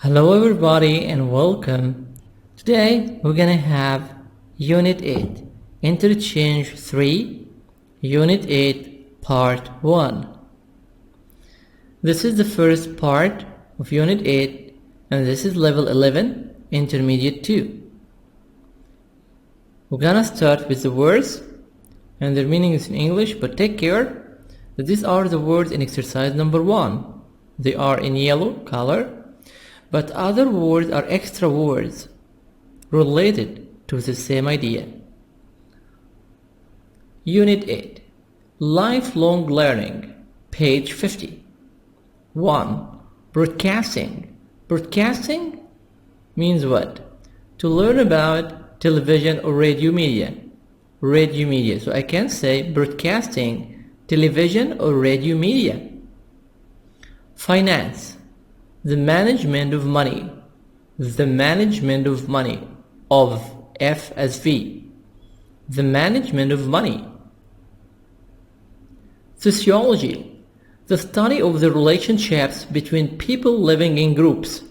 Hello everybody and welcome. Today we're gonna have Unit 8, Interchange 3, Unit 8, Part 1. This is the first part of Unit 8 and this is Level 11, Intermediate 2. We're gonna start with the words and their meaning is in English, but take care that these are the words in exercise number 1. They are in yellow color. But other words are extra words related to the same idea. Unit 8, Lifelong Learning, page 50. 1. Broadcasting. Broadcasting means what? To learn about television or radio media. Radio media. So I can say broadcasting, television or radio media. Finance. The management of money. The management of money. Of F as V. The management of money. Sociology. The study of the relationships between people living in groups.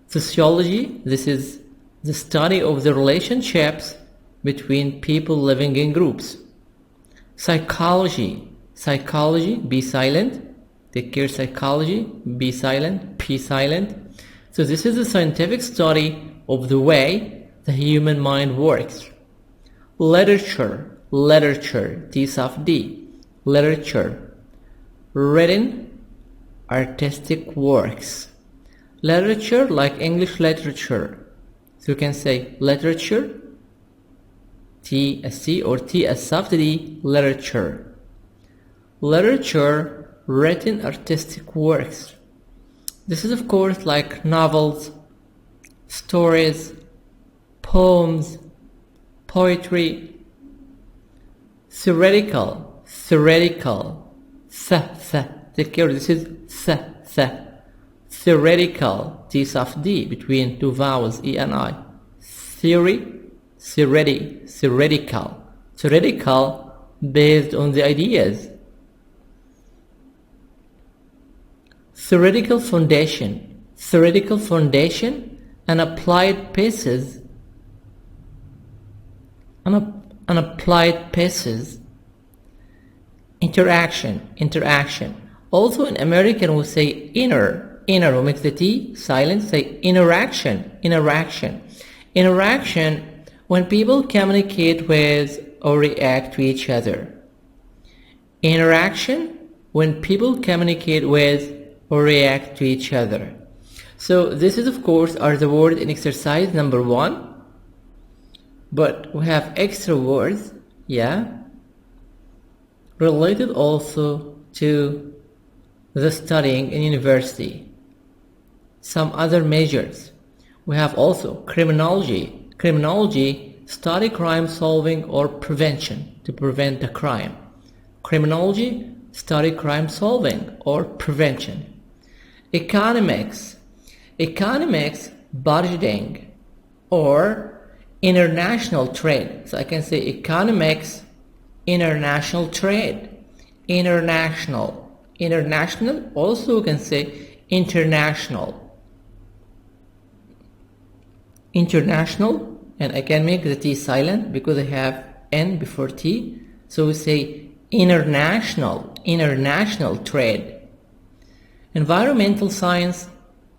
Sociology, this is the study of the relationships between people living in groups. Psychology. Psychology, be silent. Take care, psychology, be silent, P silent. So this is a scientific study of the way the human mind works. Literature, literature, T soft D, literature. Written, artistic works. Literature like English literature. So you can say literature, T as C or T as soft D, literature. Literature, written artistic works. This is of course like novels, stories, poems, poetry. Theoretical, theoretical, take care, this is theoretical, T soft D between two vowels E and I. Theory, theoretical, theoretical based on the ideas. Theoretical foundation, theoretical foundation and applied pieces, and applied pieces. Interaction, interaction. Also in American we say inner, we make the T silent, say interaction, interaction. Interaction when people communicate with or react to each other. Interaction when people communicate with or react to each other. So this is of course are the words in exercise number 1, but we have extra words, related also to the studying in university. Some other measures. We have also criminology. Criminology, study crime solving or prevention, to prevent the crime. Criminology, study crime solving or prevention. Economics, economics, budgeting or international trade. So I can say economics, international trade, international, international. Also you can say international, international, and I can make the T silent because I have N before T. So we say international, international trade. Environmental science,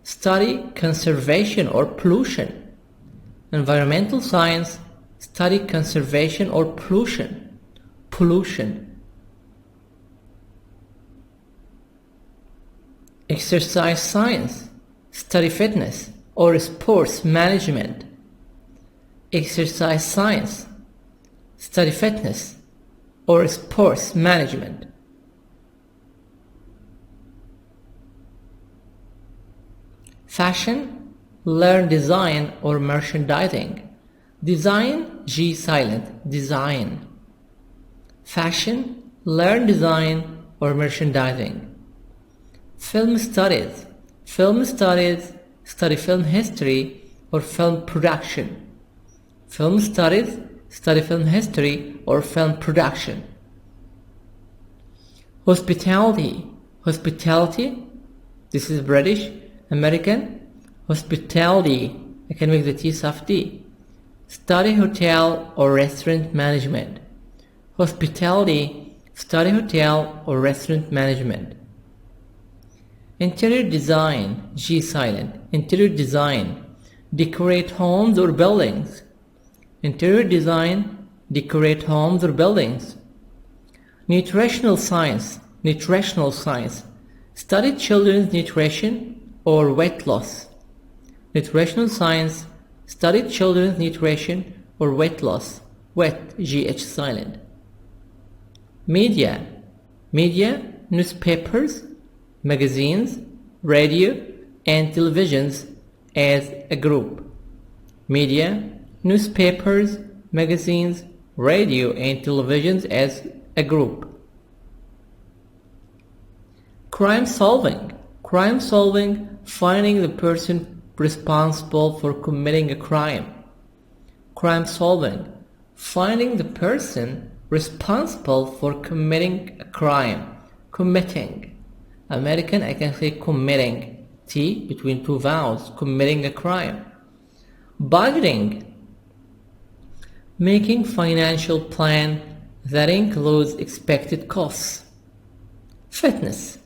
study conservation or pollution. Environmental science, study conservation or pollution. Pollution. Exercise science, study fitness or sports management. Exercise science, study fitness or sports management. Fashion, learn design or merchandising. Design, G silent, design. Fashion, learn design or merchandising. Film studies. Film studies, study film history or film production. Film studies, study film history or film production. Hospitality. Hospitality, this is British, American. Hospitality, I can make the T soft D. Study hotel or restaurant management. Hospitality, study hotel or restaurant management. Interior design, G silent. Interior design, decorate homes or buildings. Interior design, decorate homes or buildings. Nutritional science, nutritional science, study children's nutrition or weight loss. Nutritional science, study children's nutrition or weight loss. Wet, GH silent. Media, media, newspapers, magazines, radio, and televisions as a group. Media, newspapers, magazines, radio, and televisions as a group. Crime solving, finding the person responsible for committing a crime. Crime solving, finding the person responsible for committing a crime. Committing. American, I can say committing. T between two vowels, committing a crime. Budgeting, making financial plan that includes expected costs. Fitness,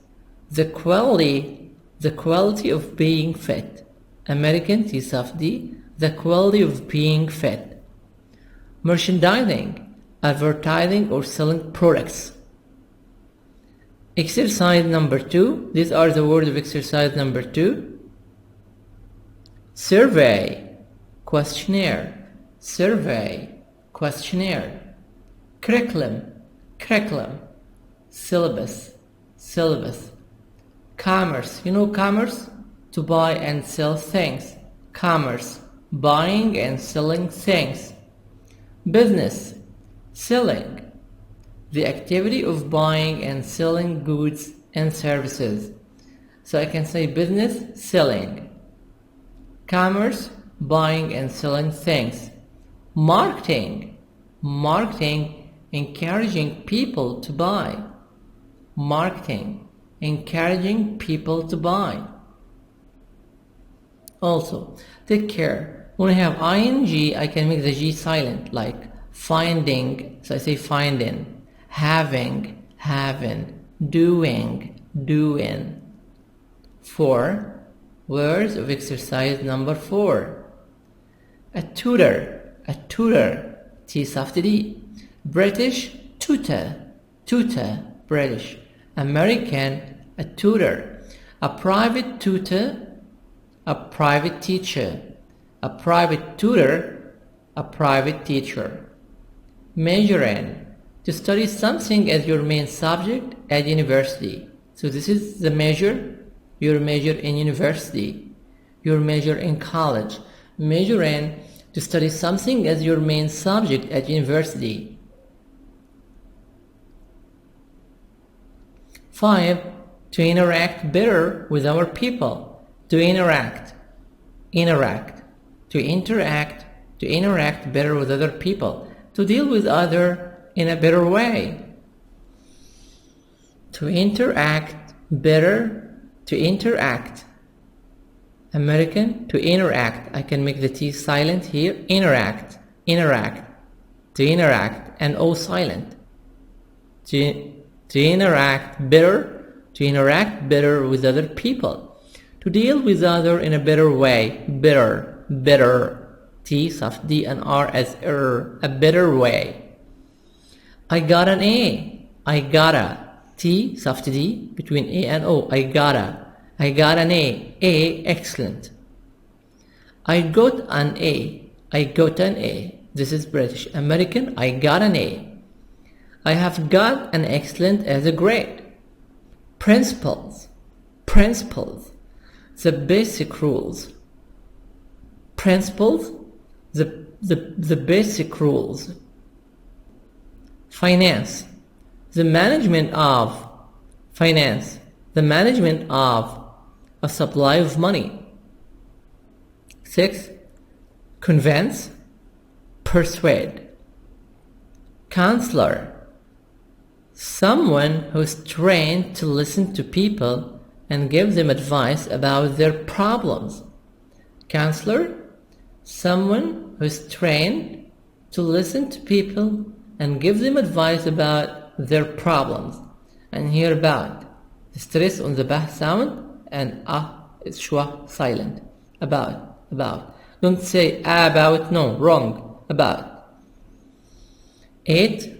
the quality of being fit. American, T soft D, the quality of being fit. Merchandising, advertising or selling products. Exercise number 2. These are the words of exercise number 2. Survey, questionnaire. Survey, questionnaire. Curriculum, curriculum. Syllabus, syllabus. Commerce, you know commerce? To buy and sell things. Commerce, buying and selling things. Business, selling. The activity of buying and selling goods and services. So I can say business, selling. Commerce, buying and selling things. Marketing, marketing, encouraging people to buy. Marketing, encouraging people to buy. Also, take care. When I have ing, I can make the G silent, like finding, so I say finding. Having, having, doing, doing. 4. Words of exercise number 4. A tutor, T soft D. British, tutor, tutor, British. American, a tutor. A private tutor, a private teacher. A private tutor, a private teacher. Majoring, to study something as your main subject at university. So this is the major, your major in university, your major in college. Major in, to study something as your main subject at university. 5. To interact better with our people. To interact, interact. To interact better with other people. To deal with other in a better way. To interact better, to interact. American, to interact. I can make the T silent here. Interact, interact. To interact and O silent. To interact better with other people. To deal with other in a better way. Better, better. T soft D and R as a better way. I got an A. I gotta. T soft D between A and O. I gotta. I got an A. A, excellent. I got an A. I got an A. This is British. American, I got an A. I have got an excellent as a grade. Principles. Principles. The basic rules. Principles. The basic rules. Finance. The management of. Finance. The management of a supply of money. 6. Convince. Persuade. Counselor. Someone who's trained to listen to people and give them advice about their problems. Counselor, someone who is trained to listen to people and give them advice about their problems. And here about the stress on the bah sound and is schwa silent. About. Don't say about, no, wrong. About. 8.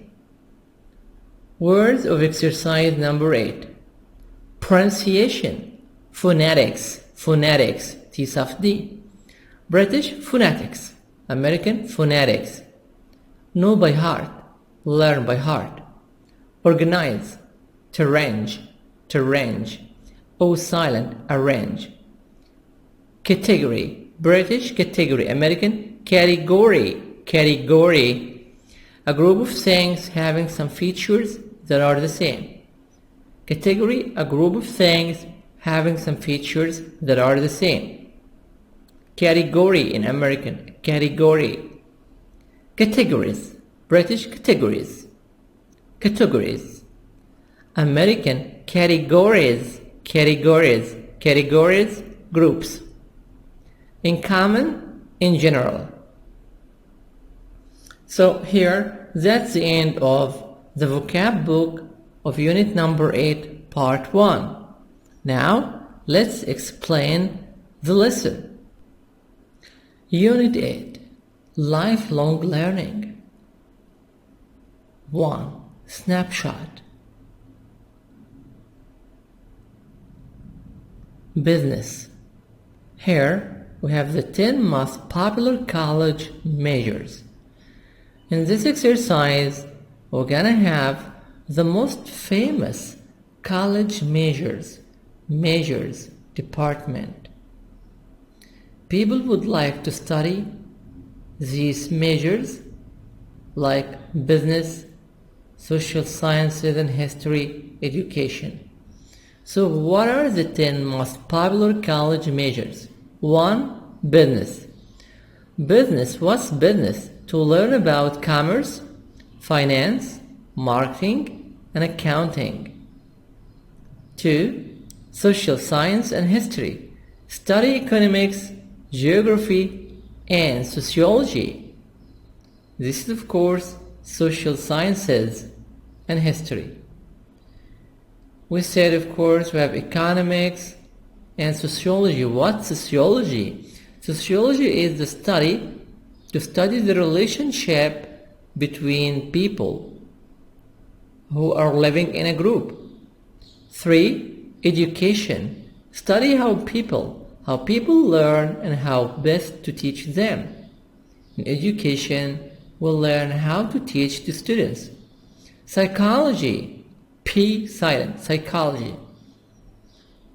Words of exercise number 8. Pronunciation. Phonetics. T soft D. British phonetics. American phonetics. Know by heart. Learn by heart. Organize. To arrange. O silent. Arrange. Category. British category. American category. A group of things having some features that are the same. Category. A group of things having some features that are the same. Category in American. Category. Categories. British categories. American categories. Groups. In common, in general. So here, that's the end of the vocab book of unit number 8, part 1. Now, let's explain the lesson. Unit 8, lifelong learning. 1. Snapshot. Business. Here, we have the 10 most popular college majors. In this exercise, we're gonna have the most famous college majors department. People would like to study these majors like business, social sciences and history, education. So what are the 10 most popular college majors? 1. Business. Business. What's business? To learn about commerce, finance, marketing, and accounting. 2. Social science and history. Study economics, geography, and sociology. This is, of course, social sciences and history. We said, of course, we have economics and sociology. What's sociology? Sociology is the study to study the relationship between people who are living in a group. 3. Education. Study how people learn and how best to teach them. In education, we'll learn how to teach the students. Psychology. P silent. Psychology.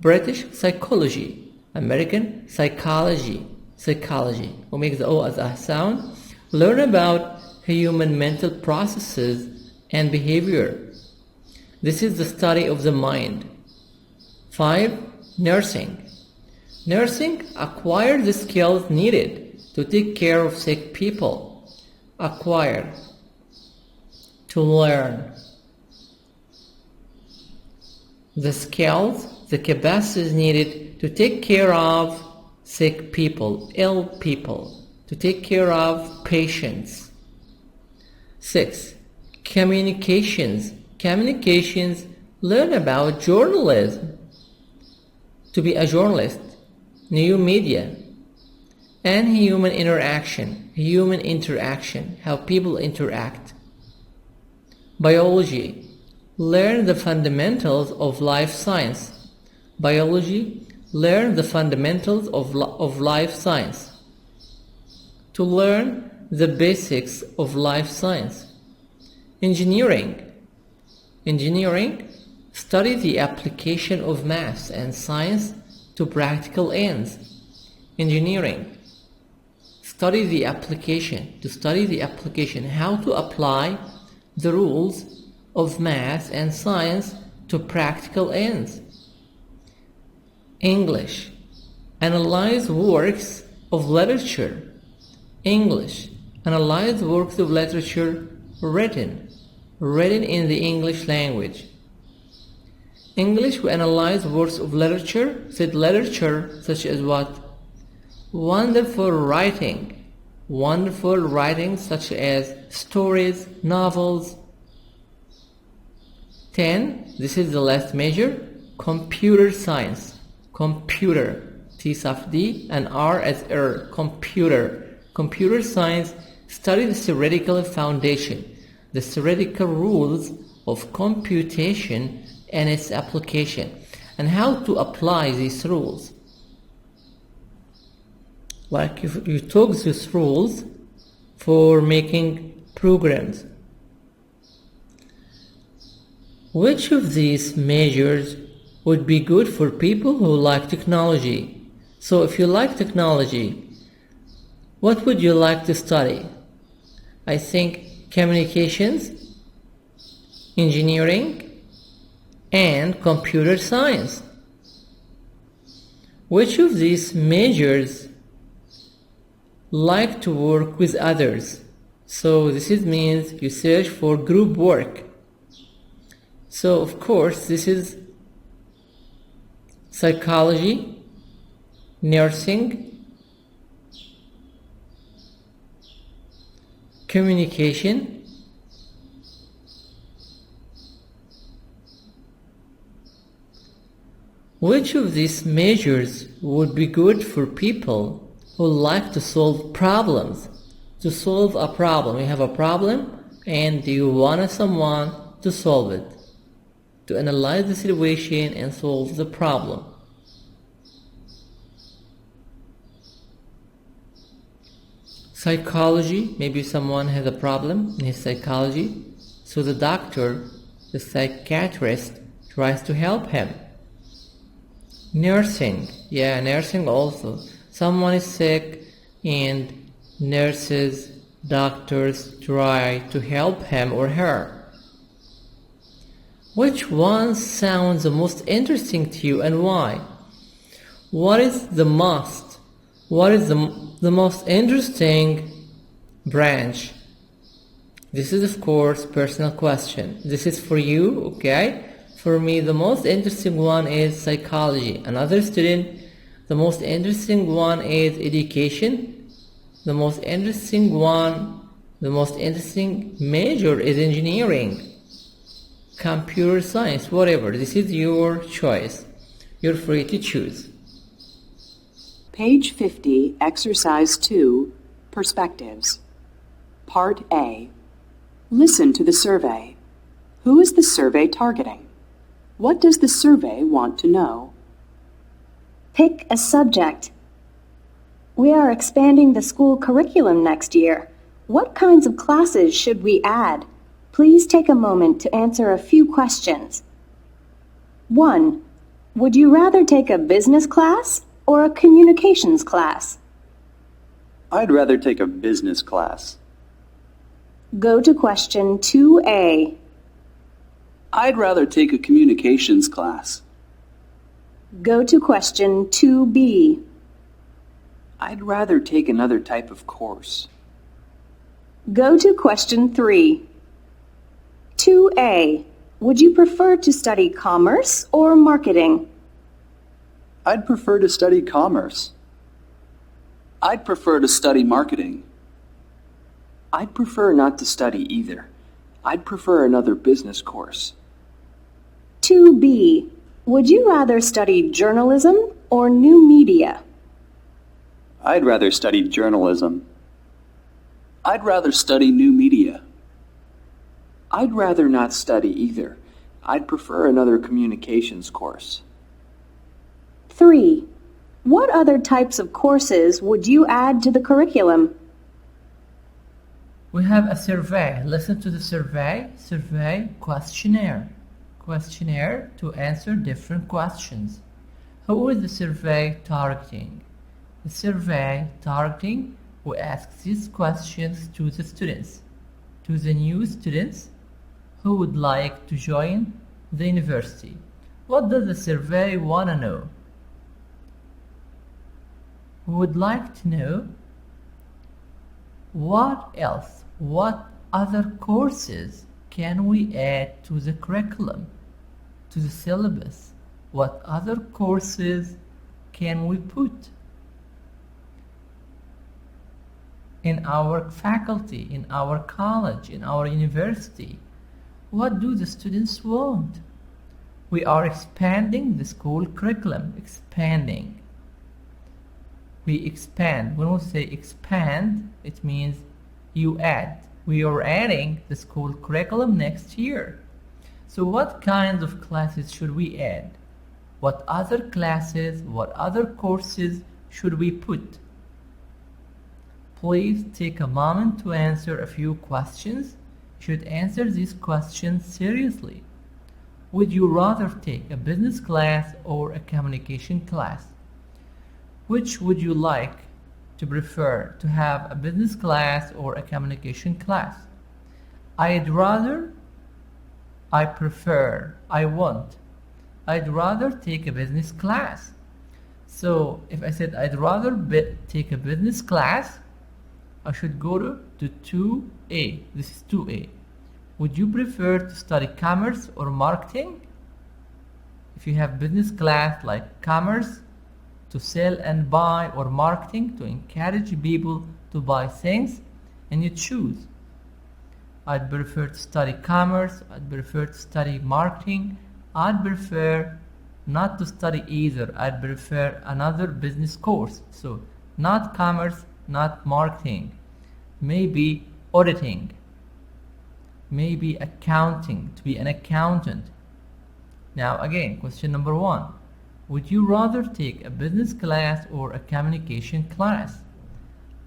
British psychology. American psychology. We make the O as a sound. Learn about human mental processes and behavior. This is the study of the mind. 5. Nursing. Nursing, acquire the skills needed to take care of sick people. Acquire. To learn. The skills, the capacities needed to take care of sick people, ill people, to take care of patients. 6. Communications. Communications, learn about journalism. To be a journalist, new media, and human interaction, how people interact. Biology, learn the fundamentals of life science. Biology, learn the fundamentals of life science. To learn the basics of life science. Engineering, study the application of math and science to practical ends. Engineering, study the application, how to apply the rules of math and science to practical ends. English, analyze works of literature. English, analyze works of literature written in the English language. English, we analyze works of literature, said literature such as what? wonderful writing such as stories, novels. 10. This is the last major, computer science. Computer, T soft D and R as R, computer. Computer science studies the theoretical foundation, the theoretical rules of computation and its application, and how to apply these rules. Like you took these rules for making programs. Which of these majors would be good for people who like technology? So if you like technology, what would you like to study? I think communications, engineering, and computer science. Which of these majors like to work with others? So this means you search for group work. So of course this is psychology, nursing, communication, which of these majors would be good for people who like to solve problems? To solve a problem, you have a problem and you want someone to solve it, to analyze the situation and solve the problem. Psychology, maybe someone has a problem in his psychology, so the doctor, the psychiatrist, tries to help him. Nursing, nursing also. Someone is sick and nurses, doctors try to help him or her. Which one sounds the most interesting to you and why? What is the most interesting branch? This is of course personal question. This is for you, okay? For me, the most interesting one is psychology. Another student, the most interesting one is education. The most interesting major is engineering, computer science, whatever. This is your choice. You're free to choose. Page 50, Exercise 2, Perspectives. Part A. Listen to the survey. Who is the survey targeting? What does the survey want to know? Pick a subject. We are expanding the school curriculum next year. What kinds of classes should we add? Please take a moment to answer a few questions. 1. Would you rather take a business class or a communications class? I'd rather take a business class. Go to question 2A. I'd rather take a communications class. Go to question 2B. I'd rather take another type of course. Go to question 3. 2A. Would you prefer to study commerce or marketing? I'd prefer to study commerce. I'd prefer to study marketing. I'd prefer not to study either. I'd prefer another business course. 2B. Would you rather study journalism or new media? I'd rather study journalism. I'd rather study new media. I'd rather not study either. I'd prefer another communications course. 3. What other types of courses would you add to the curriculum? We have a survey. Listen to the survey. Survey questionnaire. Questionnaire to answer different questions. Who is the survey targeting? The survey targeting, we ask these questions to the students, to the new students who would like to join the university. What does the survey want to know? We would like to know what else, what other courses can we add to the curriculum, to the syllabus? What other courses can we put? in our faculty, in our college, in our university? What do the students want? We are expanding the school curriculum. Expanding. We expand. When we say expand, it means you add. We are adding the school curriculum next year. So what kinds of classes should we add? What other classes, what other courses should we put? Please take a moment to answer a few questions. You should answer these questions seriously. Would you rather take a business class or a communication class? Which would you like to prefer, to have a business class or a communication class? I'd rather, I prefer, I want. I'd rather take a business class. So if I said I'd rather take a business class, I should go to 2A. This is 2A. Would you prefer to study commerce or marketing? If you have business class like commerce, to sell and buy, or marketing, to encourage people to buy things, and you choose. I'd prefer to study commerce, I'd prefer to study marketing, I'd prefer not to study either, I'd prefer another business course. So, not commerce, not marketing, maybe auditing, maybe accounting, to be an accountant. Now again, question number 1. Would you rather take a business class or a communication class?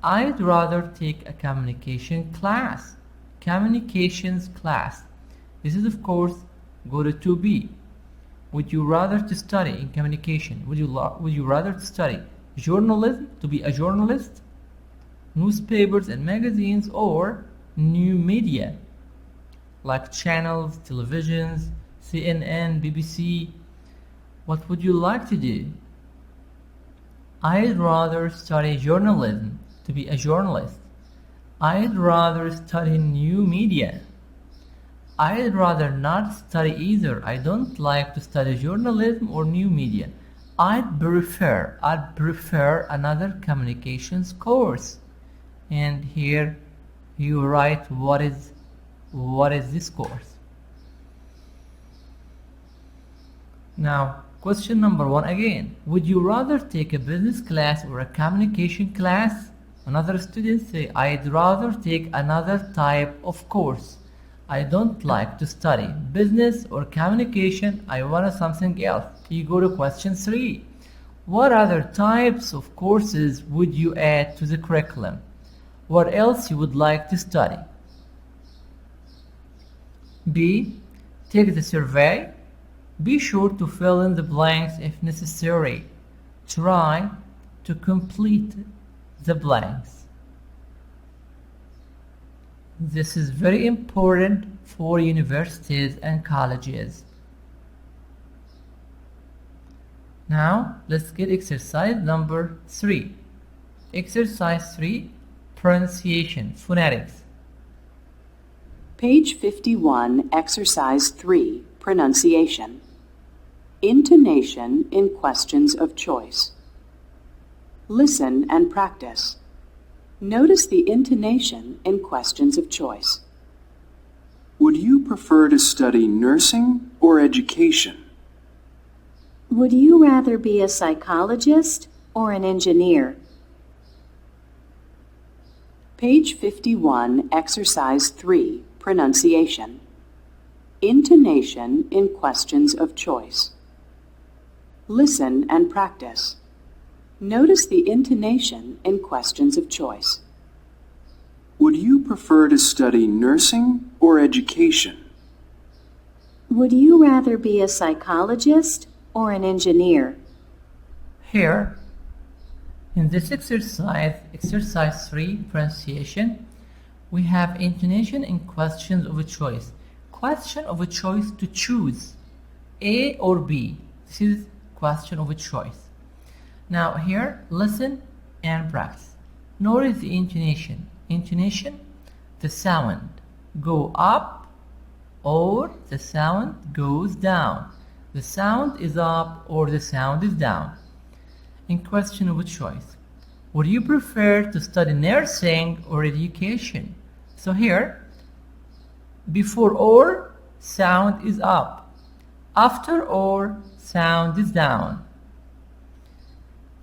I'd rather take a communication class. Communications class. This is of course, go to 2B. Would you rather to study in communication? Would you rather to study journalism, to be a journalist, newspapers and magazines, or new media like channels, televisions, CNN, BBC? What would you like to do? I'd rather study journalism, to be a journalist. I'd rather study new media. I'd rather not study either. I don't like to study journalism or new media. I'd prefer another communications course. And here you write what is this course. Now, question number 1 again. Would you rather take a business class or a communication class? Another student say, I'd rather take another type of course. I don't like to study business or communication. I want something else. You go to question 3. What other types of courses would you add to the curriculum? What else you would like to study? B. Take the survey. Be sure to fill in the blanks if necessary. Try to complete the blanks. This is very important for universities and colleges. Now, let's get exercise number 3. Exercise 3, pronunciation, phonetics. Page 51, Exercise 3, Pronunciation. Intonation in questions of choice. Listen and practice. Notice the intonation in questions of choice. Would you prefer to study nursing or education? Would you rather be a psychologist or an engineer? Page 51, Exercise 3, Pronunciation. Intonation in questions of choice. Listen and practice. Notice the intonation in questions of choice. Would you prefer to study nursing or education? Would you rather be a psychologist or an engineer? Here, in this exercise, exercise 3, pronunciation, we have intonation in questions of a choice. Question of a choice to choose A or B. This is question of a choice. Now here, listen and practice. Notice the intonation. Intonation, the sound go up or the sound goes down. The sound is up or the sound is down. In question of a choice, would you prefer to study nursing or education? So here, before or, sound is up. After or, sound is down.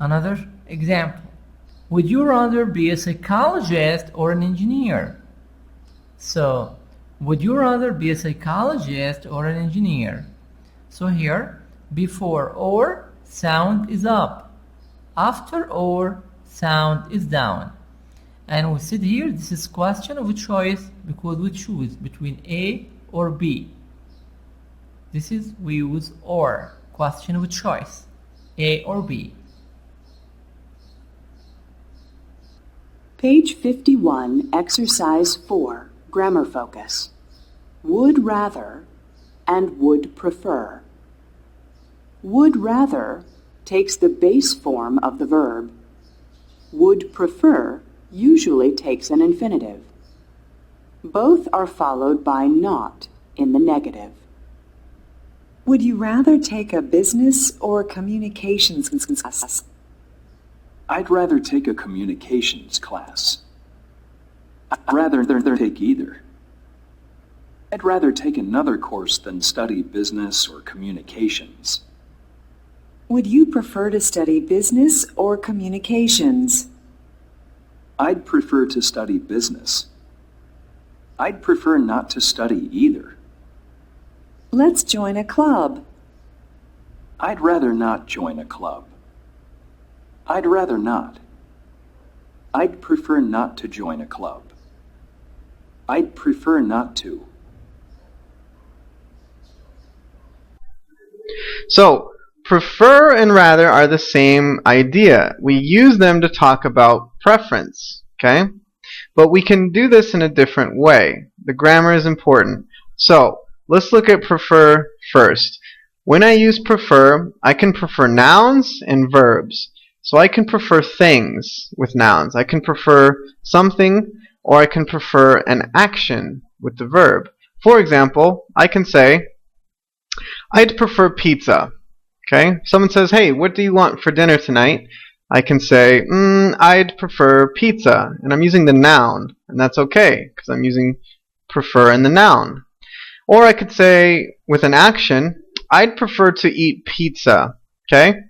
Another example. Would you rather be a psychologist or an engineer? So, would you rather be a psychologist or an engineer? So here, before or, sound is up. After or, sound is down. And we said here, this is question of choice because we choose between A or B. This is, we use or, question of choice, A or B. Page 51, Exercise 4, Grammar Focus. Would rather and would prefer. Would rather takes the base form of the verb. Would prefer usually takes an infinitive. Both are followed by not in the negative. Would you rather take a business or communications class? I'd rather take a communications class. I'd rather take either. I'd rather take another course than study business or communications. Would you prefer to study business or communications? I'd prefer to study business. I'd prefer not to study either. Let's join a club. I'd rather not join a club. I'd rather not. I'd prefer not to join a club. I'd prefer not to. So, prefer and rather are the same idea. We use them to talk about preference, okay? But we can do this in a different way. The grammar is important. So, let's look at prefer first. When I use prefer, I can prefer nouns and verbs. So I can prefer things with nouns. I can prefer something, or I can prefer an action with the verb. For example, I can say, I'd prefer pizza. Okay? Someone says, hey, what do you want for dinner tonight? I can say, I'd prefer pizza. And I'm using the noun. And that's okay, because I'm using prefer in the noun. Or I could say, with an action, I'd prefer to eat pizza. Okay?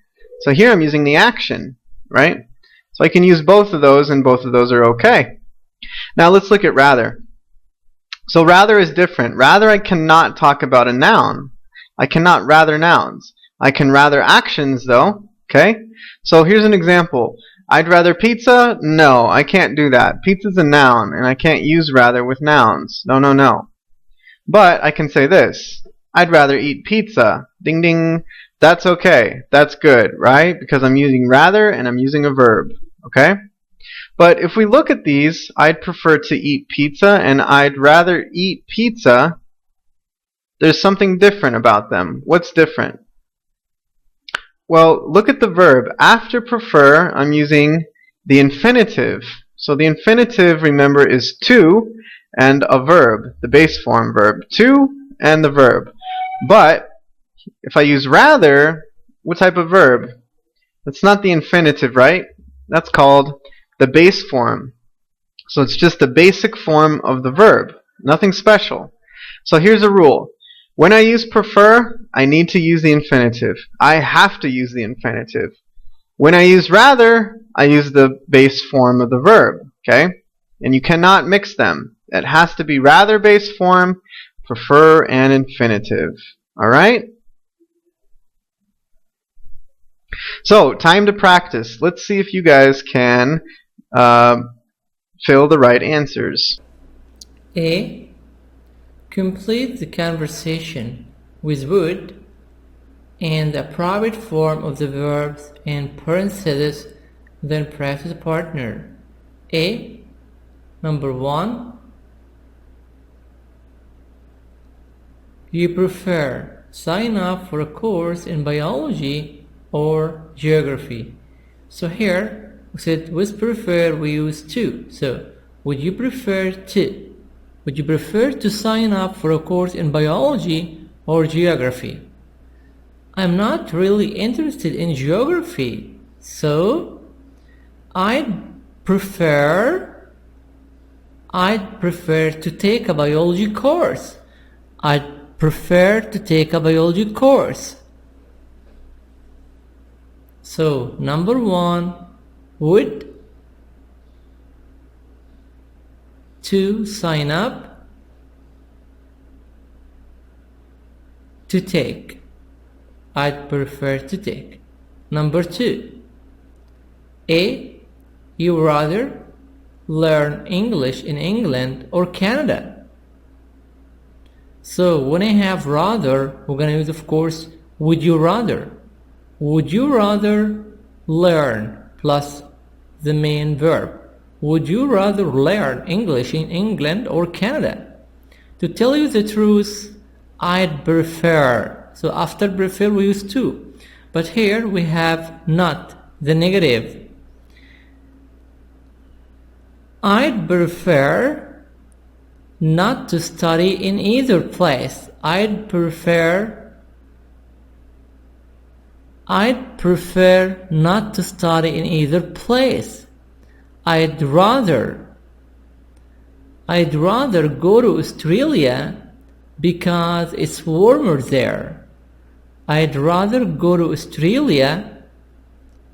So here I'm using the action, right? So I can use both of those, and both of those are okay. Now let's look at rather. So rather is different. Rather, I cannot talk about a noun. I cannot rather nouns. I can rather actions though, okay? So here's an example. I'd rather pizza? No, I can't do that. Pizza's a noun, and I can't use rather with nouns. No, no, no. But I can say this. I'd rather eat pizza. Ding, ding. That's okay. That's good, right? Because I'm using rather and I'm using a verb, okay? But if we look at these, I'd prefer to eat pizza and I'd rather eat pizza. There's something different about them. What's different? Well, look at the verb. After prefer, I'm using the infinitive. So the infinitive, remember, is to and a verb, the base form verb. To and the verb. But if I use rather, what type of verb? That's not the infinitive, right? That's called the base form. So it's just the basic form of the verb. Nothing special. So here's a rule. When I use prefer, I need to use the infinitive. I have to use the infinitive. When I use rather, I use the base form of the verb. Okay? And you cannot mix them. It has to be rather base form, prefer, and infinitive. Alright? So, time to practice. Let's see if you guys can fill the right answers. A. Complete the conversation with would and the appropriate form of the verbs in parentheses, then press the partner. A. Number 1. You prefer sign up for a course in biology or geography. So here we said with prefer we use to. So would you prefer to? Would you prefer to sign up for a course in biology or geography? I'm not really interested in geography, so I'd prefer to take a biology course. I'd prefer to take a biology course. So, number 1, would, to sign up, to take. I'd prefer to take. Number 2, A, you rather learn English in England or Canada. So when I have rather, we're going to use, of course, would you rather. Would you rather learn plus the main verb. Would you rather learn English in England or Canada? To tell you the truth, I'd prefer. So after prefer we use to. But here we have not, the negative. I'd prefer not to study in either place. I'd prefer not to study in either place. I'd rather go to Australia because it's warmer there. I'd rather go to Australia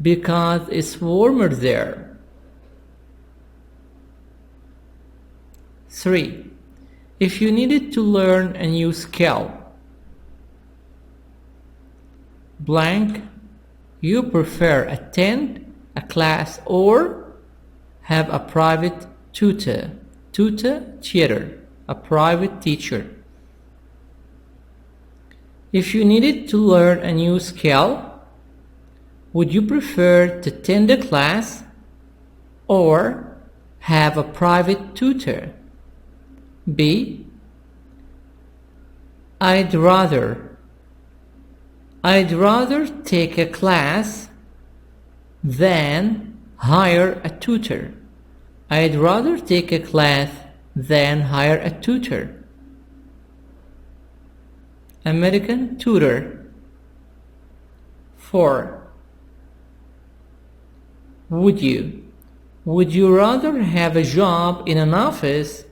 because it's warmer there. 3. If you needed to learn a new skill, blank, you prefer attend a class or have a private tutor, a private teacher. If you needed to learn a new skill, would you prefer to attend a class or have a private tutor? B, I'd rather take a class than hire a tutor. I'd rather take a class than hire a tutor. American tutor. 4. Would you rather have a job in an office,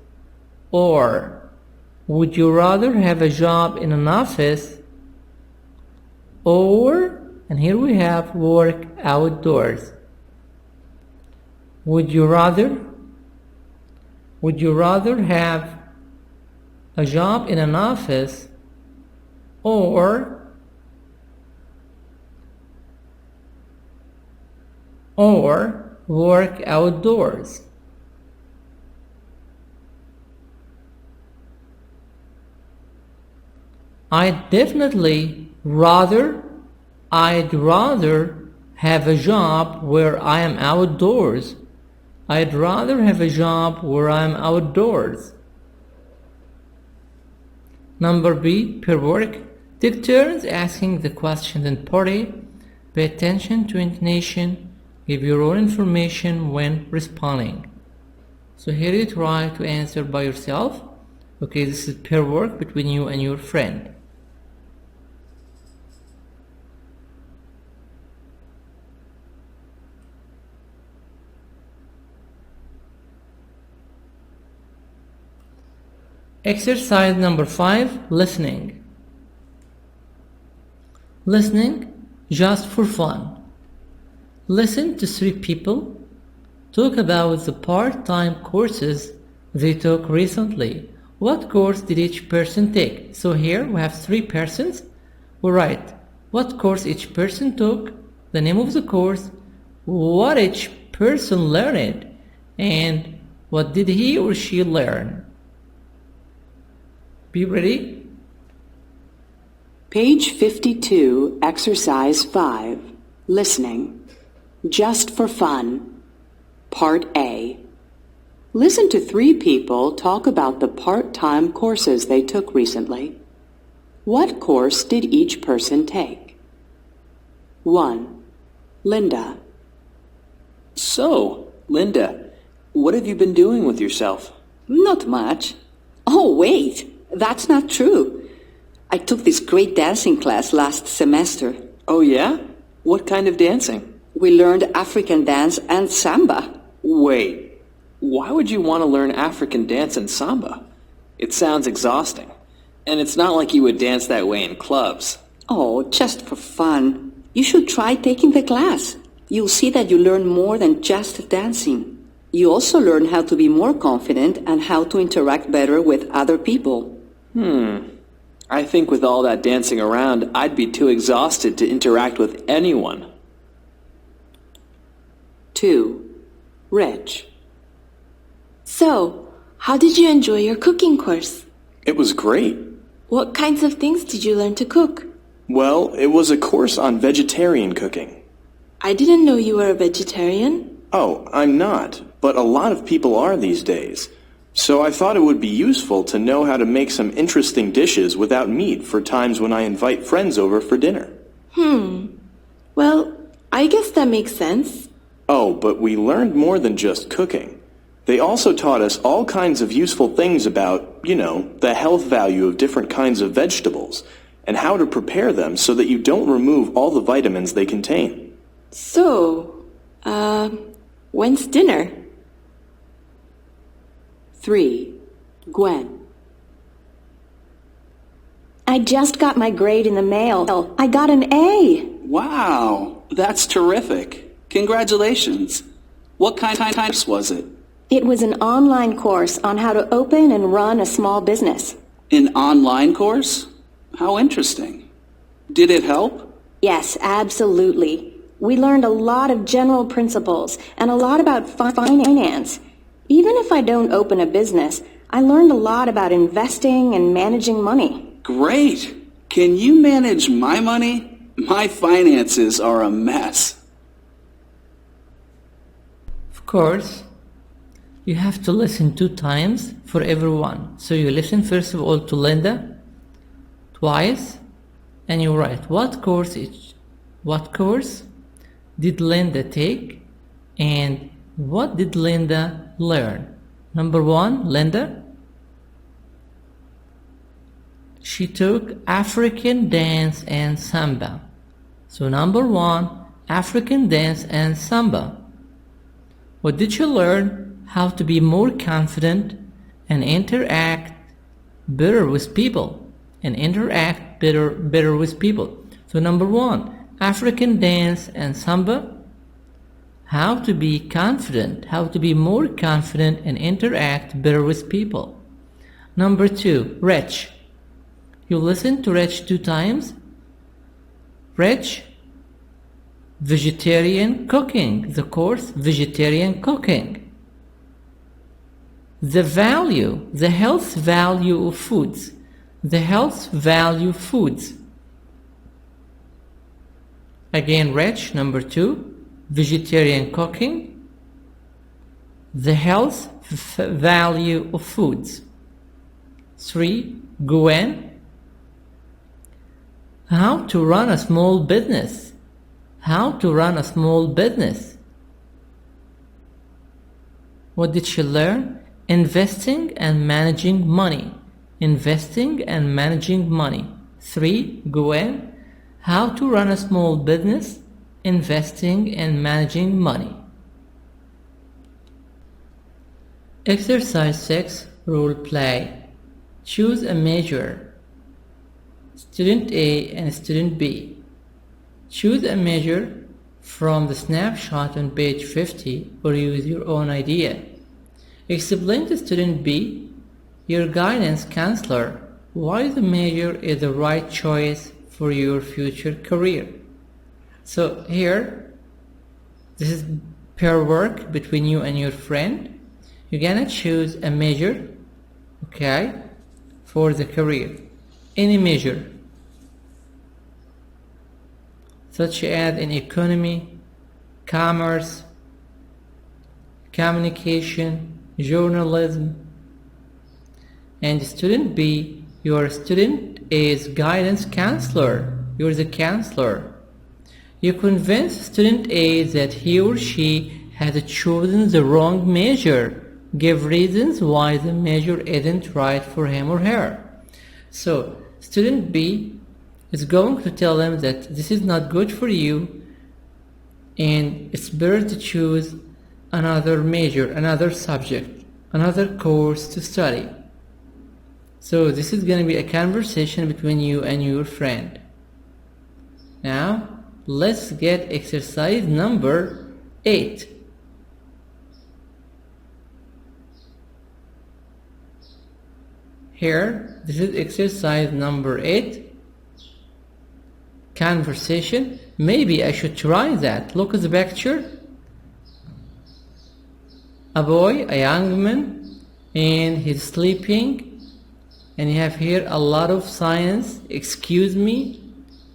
or would you rather have a job in an office, or, and here we have work outdoors. Would you rather have a job in an office or work outdoors? I'd rather have a job where I am outdoors. I'd rather have a job where I am outdoors. Number B, pair work. Take turns asking the questions in party. Pay attention to intonation. Give your own information when responding. So here you try to answer by yourself. Okay, this is pair work between you and your friend. Exercise number 5, listening. Listening just for fun. Listen to 3 people talk about the part-time courses they took recently. What course did each person take? So here we have 3 persons. We write what course each person took, the name of the course, what each person learned, and what did he or she learn. Be ready? Page 52, Exercise 5, Listening. Just for fun. Part A. Listen to 3 people talk about the part-time courses they took recently. What course did each person take? 1. Linda. So, Linda, what have you been doing with yourself? Not much. Oh, wait, that's not true. I took this great dancing class last semester. Oh, yeah? What kind of dancing? We learned African dance and samba. Wait, why would you want to learn African dance and samba? It sounds exhausting. And it's not like you would dance that way in clubs. Oh, just for fun. You should try taking the class. You'll see that you learn more than just dancing. You also learn how to be more confident and how to interact better with other people. I think with all that dancing around, I'd be too exhausted to interact with anyone. 2. Rich. So, how did you enjoy your cooking course? It was great. What kinds of things did you learn to cook? Well, it was a course on vegetarian cooking. I didn't know you were a vegetarian. Oh, I'm not, but a lot of people are these days. So I thought it would be useful to know how to make some interesting dishes without meat for times when I invite friends over for dinner. Well, I guess that makes sense. Oh, but we learned more than just cooking. They also taught us all kinds of useful things about, the health value of different kinds of vegetables and how to prepare them so that you don't remove all the vitamins they contain. So, when's dinner? 3. Gwen. I just got my grade in the mail. I got an A. Wow, that's terrific. Congratulations. What kind of course was it? It was an online course on how to open and run a small business. An online course? How interesting. Did it help? Yes, absolutely. We learned a lot of general principles and a lot about finance. Even if I don't open a business, I learned a lot about investing and managing money. Great. Can you manage my money? My finances are a mess. Of course, you have to listen 2 times for everyone. So you listen first of all to Linda twice and you write what course did Linda take and what did Linda learn. Number 1, Linda, she took African dance and samba. So number 1, African dance and samba. What did she learn? How to be more confident and interact better with people. Better with people. So number 1, African dance and samba. How to be confident, how to be more confident and interact better with people. Number 2, Rich. You listen to Rich 2 times. Rich, vegetarian cooking. The course, vegetarian cooking. The value, the health value of foods. The health value foods. Again, Rich, number 2, vegetarian cooking. The health value of foods. 3, Gwen. How to run a small business. How to run a small business. What did she learn? Investing and managing money. Investing and managing money. 3, Gwen. How to run a small business. Investing and managing money. Exercise 6, role play. Choose a major. Student A and student B. Choose a major from the snapshot on page 50 or use your own idea. Explain to student B, your guidance counselor, why the major is the right choice for your future career. So here, this is pair work between you and your friend. You're gonna choose a major, okay, for the career. Any major, such as in economy, commerce, communication, journalism. And student B, your student A's guidance counselor. You're the counselor. You convince student A that he or she has chosen the wrong major. Give reasons why the major isn't right for him or her. So, student B is going to tell them that this is not good for you and it's better to choose another major, another subject, another course to study. So this is going to be a conversation between you and your friend. Now let's get exercise number 8. Here, this is exercise number 8. Conversation. Maybe I should try that. Look at the picture. A boy, a young man, and he's sleeping. And you have here a lot of science, excuse me,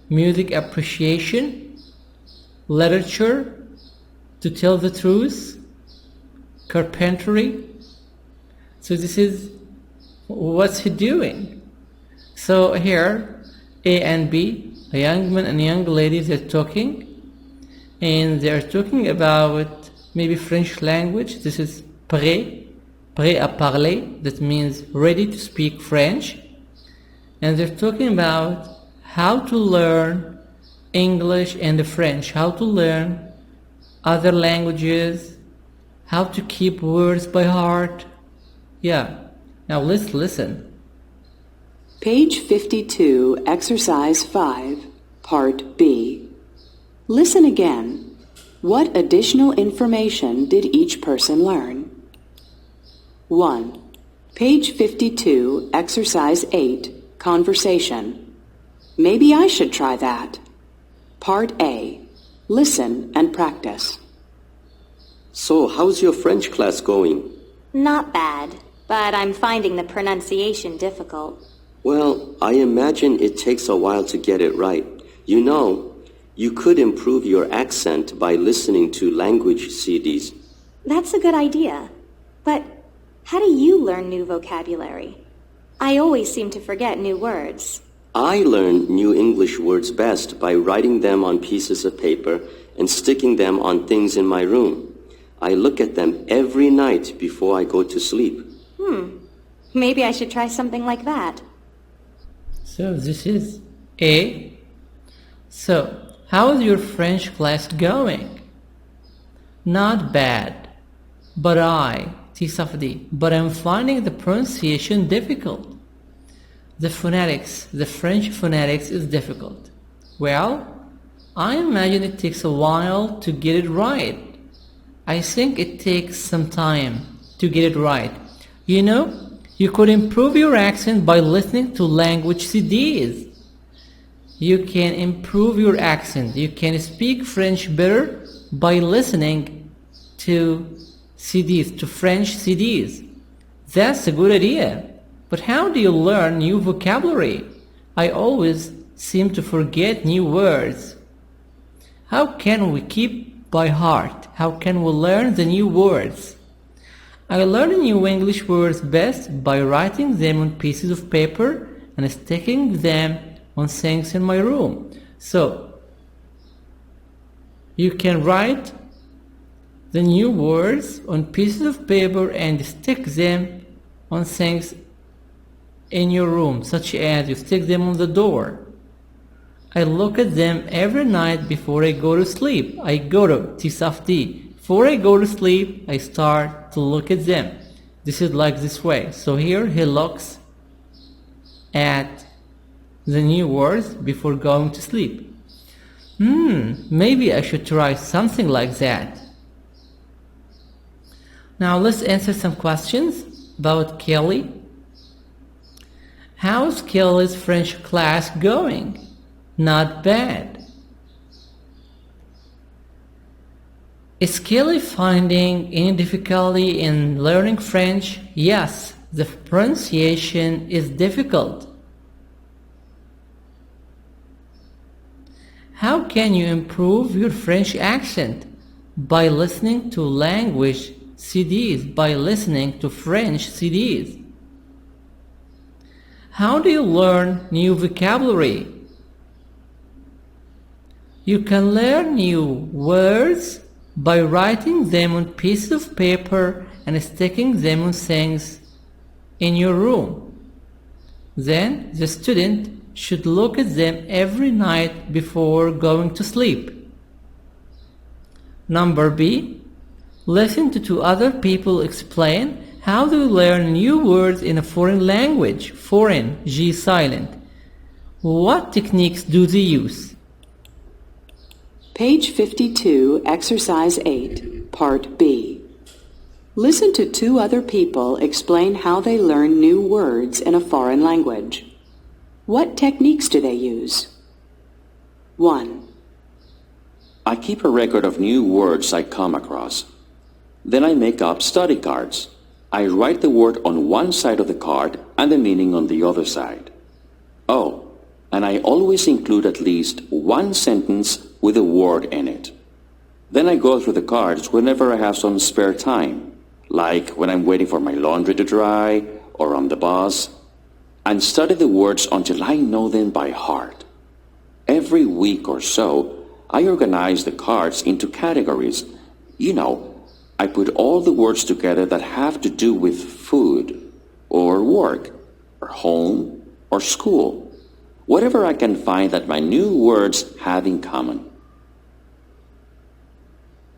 music appreciation, literature, to tell the truth, carpentry. So this is what's he doing. So here, A and B, a young man and a young lady, they're talking, and they're talking about maybe French language. This is prêt à parler, that means ready to speak French. And they're talking about how to learn English and French, how to learn other languages, how to keep words by heart. Yeah, now let's listen. Page 52, Exercise 5, Part B. Listen again. What additional information did each person learn? 1. Page 52, Exercise 8, Conversation. Maybe I should try that. Part A. Listen and practice. So, how's your French class going? Not bad, but I'm finding the pronunciation difficult. Well, I imagine it takes a while to get it right. You know, you could improve your accent by listening to language CDs. That's a good idea. But how do you learn new vocabulary? I always seem to forget new words. I learn new English words best by writing them on pieces of paper and sticking them on things in my room. I look at them every night before I go to sleep. Maybe I should try something like that. So this is A. So, how is your French class going? Not bad. But I'm finding the pronunciation difficult. The phonetics, the French phonetics is difficult. Well, I imagine it takes a while to get it right. I think it takes some time to get it right. You know, you could improve your accent by listening to language CDs. You can improve your accent. You can speak French better by listening to CDs, to French CDs. That's a good idea. But how do you learn new vocabulary? I always seem to forget new words. How can we keep by heart? How can we learn the new words? I learn new English words best by writing them on pieces of paper and sticking them on things in my room. So, you can write the new words on pieces of paper and stick them on things in your room, such as you stick them on the door. I look at them every night before I go to sleep. I go to Tisafti. Before I go to sleep, I start to look at them. This is like this way. So here he looks at the new words before going to sleep. Maybe I should try something like that. Now let's answer some questions about Kelly. How's Kelly's French class going? Not bad. Is Kelly finding any difficulty in learning French? Yes, the pronunciation is difficult. How can you improve your French accent? By listening to language CDs, by listening to French CDs. How do you learn new vocabulary? You can learn new words by writing them on pieces of paper and sticking them on things in your room. Then the student should look at them every night before going to sleep. Number B. Listen to two other people explain how to learn new words in a foreign language. Foreign, G silent. What techniques do they use? Page 52, Exercise 8, Part B. Listen to two other people explain how they learn new words in a foreign language. What techniques do they use? 1. I keep a record of new words I come across. Then I make up study cards. I write the word on one side of the card and the meaning on the other side. Oh, and I always include at least one sentence with a word in it. Then I go through the cards whenever I have some spare time, like when I'm waiting for my laundry to dry or on the bus, and study the words until I know them by heart. Every week or so, I organize the cards into categories. You know, I put all the words together that have to do with food, or work, or home, or school. Whatever I can find that my new words have in common.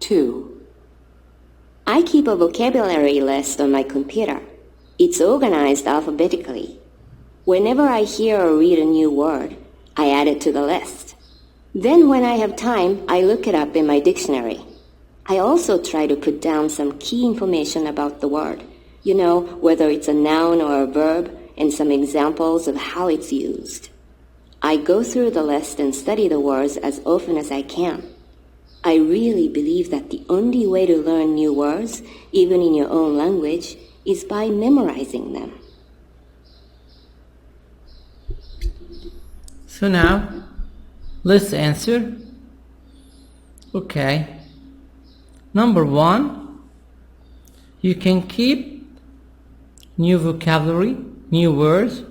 2. I keep a vocabulary list on my computer. It's organized alphabetically. Whenever I hear or read a new word, I add it to the list. Then when I have time, I look it up in my dictionary. I also try to put down some key information about the word. You know, whether it's a noun or a verb, and some examples of how it's used. I go through the list and study the words as often as I can. I really believe that the only way to learn new words, even in your own language, is by memorizing them. So now, let's answer. Okay. Number 1, you can keep new vocabulary, new words,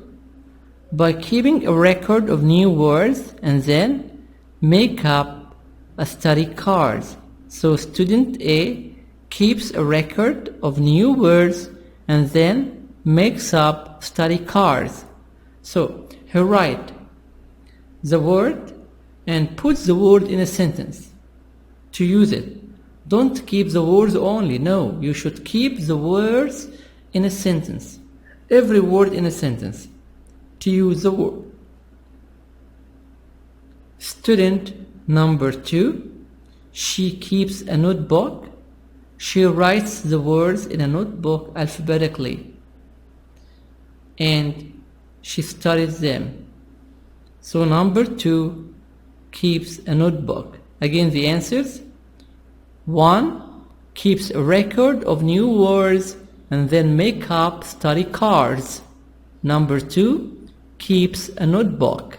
by keeping a record of new words and then make up a study card. So student A keeps a record of new words and then makes up study cards. So he writes the word and puts the word in a sentence to use it. Don't keep the words only. No, you should keep the words in a sentence. Every word in a sentence to use the word. Student number 2, she keeps a notebook. She writes the words in a notebook alphabetically and she studies them. So number 2 keeps a notebook. Again, the answers: 1. Keeps a record of new words and then make up study cards. Number 2. Keeps a notebook.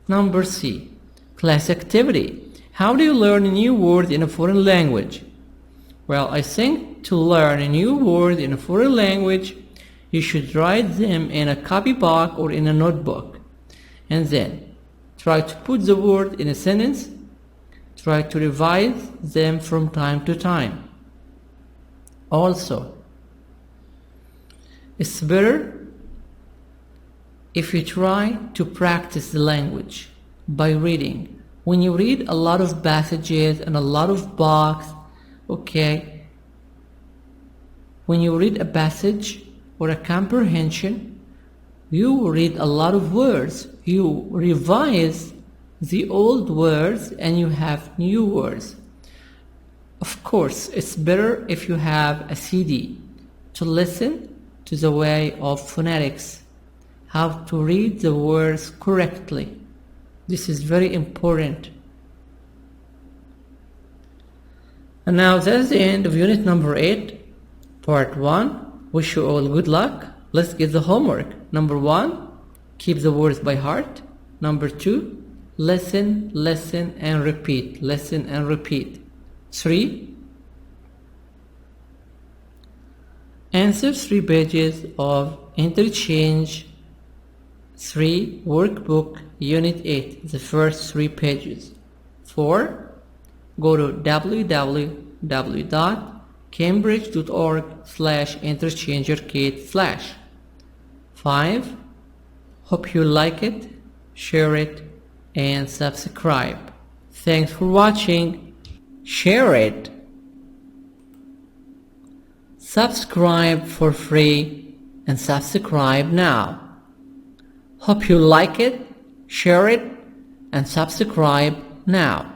Number C. Class activity. How do you learn a new word in a foreign language? Well, I think to learn a new word in a foreign language, you should write them in a copybook or in a notebook. And then try to put the word in a sentence. Try to revise them from time to time. Also, it's better if you try to practice the language by reading. When you read a lot of passages and a lot of books, okay, when you read a passage or a comprehension, you read a lot of words. You revise the old words and you have new words. Of course, it's better if you have a CD to listen to the way of phonetics, how to read the words correctly. This is very important. And now that's the end of unit number 8, part 1. Wish you all good luck. Let's get the homework. Number 1, keep the words by heart. Number 2, listen, listen and repeat. Listen and repeat. 3, answer 3 pages of Interchange 3 workbook unit 8, the first 3 pages. 4, go to www.cambridge.org/interchangearcade/. 5, hope you like it, share it and subscribe. Thanks for watching. share it, subscribe for free, and subscribe now. Hope you like it, share it, and subscribe now.